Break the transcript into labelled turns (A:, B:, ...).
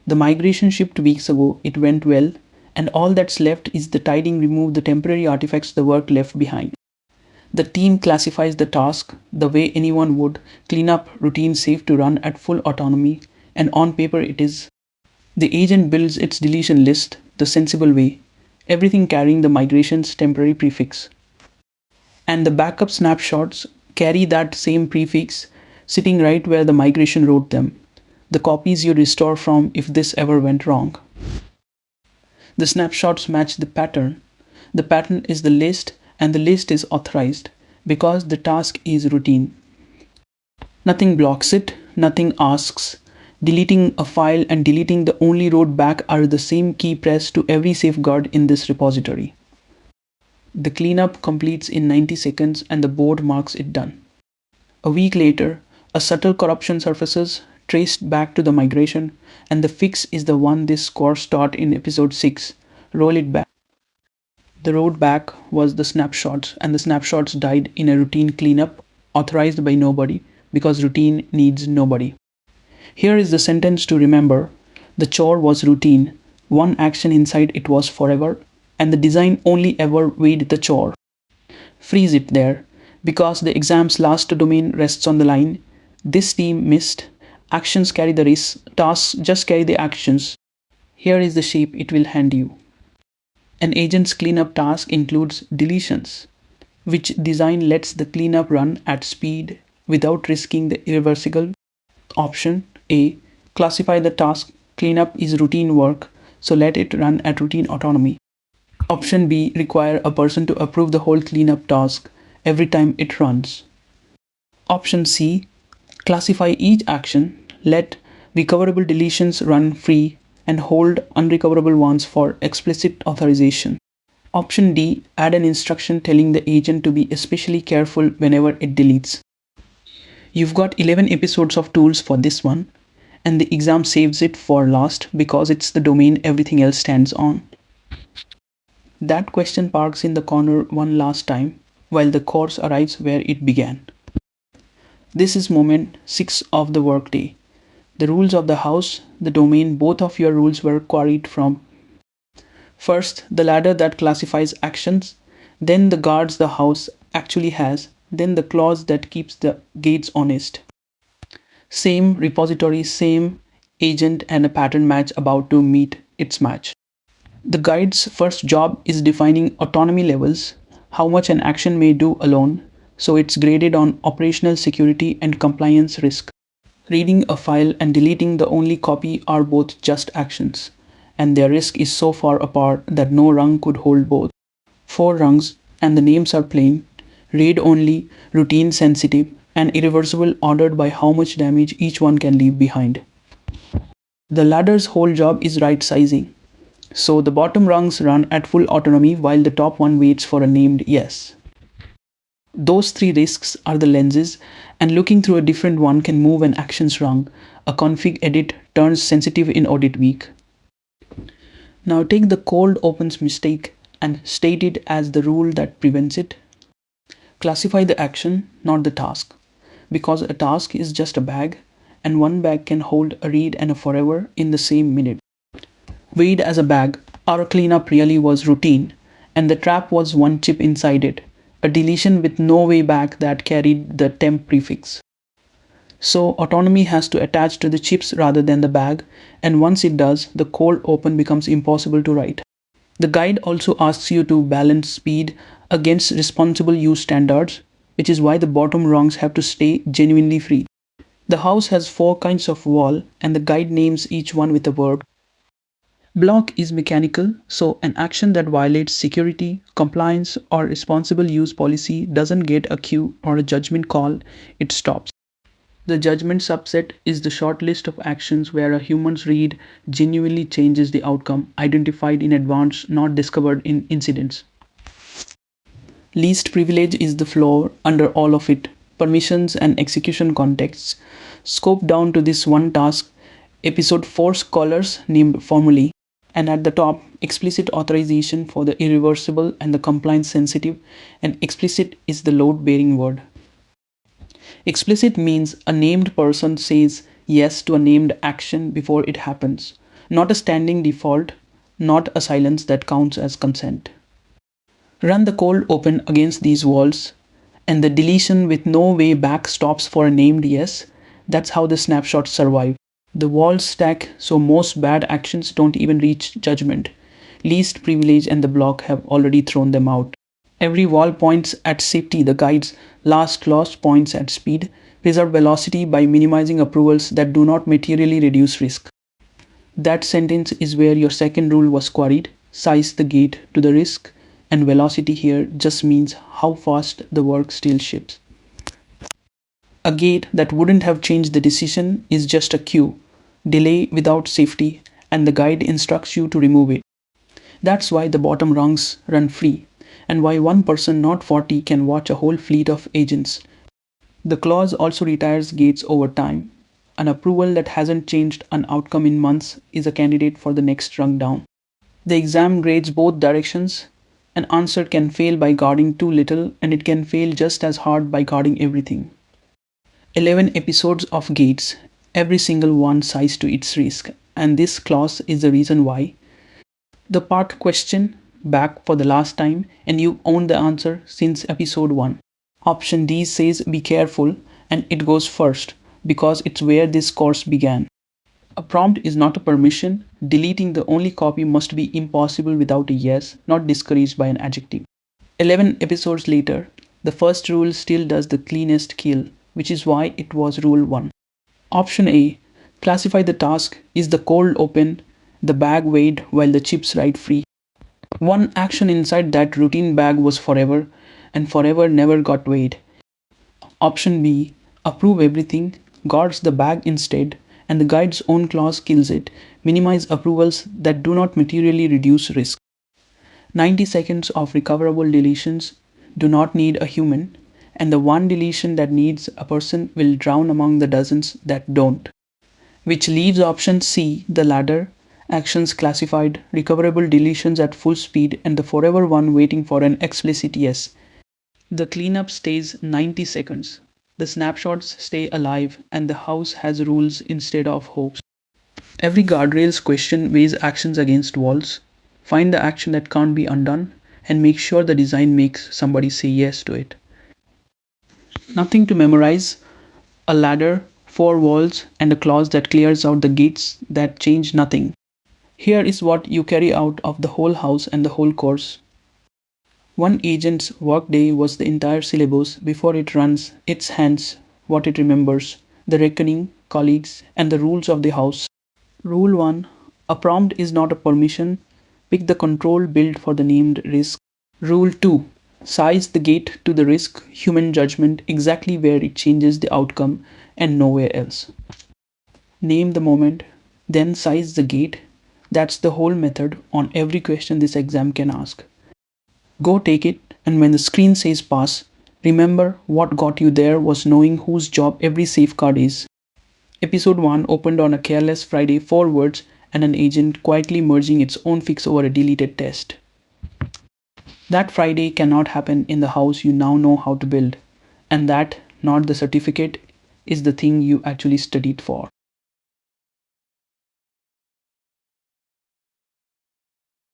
A: The migration shipped weeks ago, it went well, and all that's left is the tidying remove the temporary artifacts the work left behind. The team classifies the task the way anyone would, clean up routine safe to run at full autonomy, and on paper it is. The agent builds its deletion list the sensible way, everything carrying the migration's temporary prefix. And the backup snapshots carry that same prefix sitting right where the migration wrote them, the copies you restore from if this ever went wrong. The snapshots match the pattern. The pattern is the list, and the list is authorized because the task is routine. Nothing blocks it, nothing asks. Deleting a file and deleting the only road back are the same key press to every safeguard in this repository. The cleanup completes in 90 seconds and the board marks it done. A week later, a subtle corruption surfaces, traced back to the migration, and the fix is the one this course taught in episode 6. Roll it back. The road back was the snapshots, and the snapshots died in a routine cleanup authorized by nobody because routine needs nobody. Here is the sentence to remember. The chore was routine. One action inside it was forever, and the design only ever weighed the chore. Freeze it there. Because the exam's last domain rests on the line, this team missed. Actions carry the risks, tasks just carry the actions. Here is the shape it will hand you. An agent's cleanup task includes deletions, which design lets the cleanup run at speed without risking the irreversible. Option A. Classify the task. Cleanup is routine work, so let it run at routine autonomy. Option B. Require a person to approve the whole cleanup task every time it runs. Option C. Classify each action, let recoverable deletions run free, and hold unrecoverable ones for explicit authorization. Option D. Add an instruction telling the agent to be especially careful whenever it deletes. You've got 11 episodes of tools for this one, and the exam saves it for last because it's the domain everything else stands on. That question parks in the corner one last time while the course arrives where it began. This is moment 6 of the workday. The rules of the house, the domain both of your rules were quarried from. First, the ladder that classifies actions, then the guards the house actually has, then the clause that keeps the gates honest. Same repository, same agent, and a pattern match about to meet its match. The guide's first job is defining autonomy levels, how much an action may do alone, so it's graded on operational security and compliance risk. Reading a file and deleting the only copy are both just actions, and their risk is so far apart that no rung could hold both. 4 rungs, and the names are plain, read only, routine sensitive, and irreversible ordered by how much damage each one can leave behind. The ladder's whole job is right sizing. So the bottom rungs run at full autonomy while the top one waits for a named yes. Those 3 risks are the lenses, and looking through a different one can move an actions rung. A config edit turns sensitive in audit week. Now take the cold opens mistake and state it as the rule that prevents it. Classify the action, not the task, because a task is just a bag, and one bag can hold a read and a forever in the same minute. Weighed as a bag, our cleanup really was routine, and the trap was one chip inside it, a deletion with no way back that carried the temp prefix. So autonomy has to attach to the chips rather than the bag, and once it does, the cold open becomes impossible to write. The guide also asks you to balance speed against responsible use standards, which is why the bottom rungs have to stay genuinely free. The house has 4 kinds of wall, and the guide names each one with a verb. Block is mechanical, so an action that violates security, compliance, or responsible use policy doesn't get a cue or a judgment call, it stops. The judgment subset is the short list of actions where a human's read genuinely changes the outcome, identified in advance, not discovered in incidents. Least privilege is the floor under all of it, permissions and execution contexts. Scope down to this one task, episode 4 scholars named formally, and at the top, explicit authorization for the irreversible and the compliance sensitive, and explicit is the load-bearing word. Explicit means a named person says yes to a named action before it happens. not a standing default, not a silence that counts as consent. Run the cold open against these walls, and the deletion with no way back stops for a named yes. That's how the snapshots survive. The walls stack so most bad actions don't even reach judgment. Least privilege and the block have already thrown them out. Every wall points at safety, the guide's last clause points at speed. Preserve velocity by minimizing approvals that do not materially reduce risk. That sentence is where your second rule was quarried. Size the gate to the risk, and velocity here just means how fast the work still ships. A gate that wouldn't have changed the decision is just a queue, delay without safety, and the guide instructs you to remove it. That's why the bottom rungs run free, and why one person, not 40, can watch a whole fleet of agents. The clause also retires gates over time. An approval that hasn't changed an outcome in months is a candidate for the next rung down. The exam grades both directions. An answer can fail by guarding too little, and it can fail just as hard by guarding everything. 11 episodes of Gates, every single one sized to its risk, and this clause is the reason why. The part question back for the last time, and you own the answer since episode 1. Option D says be careful, and it goes first because it's where this course began. A prompt is not a permission. Deleting the only copy must be impossible without a yes, not discouraged by an adjective. 11 episodes later, the first rule still does the cleanest kill, which is why it was rule 1. Option A, classify the task, is the cold open, the bag weighed while the chips ride free. One action inside that routine bag was forever, and forever never got weighed. Option B, approve everything, guards the bag instead, and the guide's own clause kills it. Minimize approvals that do not materially reduce risk. 90 seconds of recoverable deletions do not need a human, and the one deletion that needs a person will drown among the dozens that don't. Which leaves option C, the ladder, actions classified, recoverable deletions at full speed, and the forever one waiting for an explicit yes. The cleanup stays 90 seconds. The snapshots stay alive, and the house has rules instead of hopes. Every guardrails question weighs actions against walls. Find the action that can't be undone, and make sure the design makes somebody say yes to it. Nothing to memorize, a ladder, 4 walls, and a clause that clears out the gates that change nothing. Here is what you carry out of the whole house and the whole course. One agent's workday was the entire syllabus before it runs its hands, what it remembers, the reckoning, colleagues, and the rules of the house. Rule 1. A prompt is not a permission. Pick the control build for the named risk. Rule 2. Size the gate to the risk, human judgment, exactly where it changes the outcome and nowhere else. Name the moment, then size the gate. That's the whole method on every question this exam can ask. Go take it, and when the screen says pass, remember what got you there was knowing whose job every safeguard is. Episode 1 opened on a careless Friday, 4 words, and an agent quietly merging its own fix over a deleted test. That Friday cannot happen in the house you now know how to build, and that, not the certificate, is the thing you actually studied for.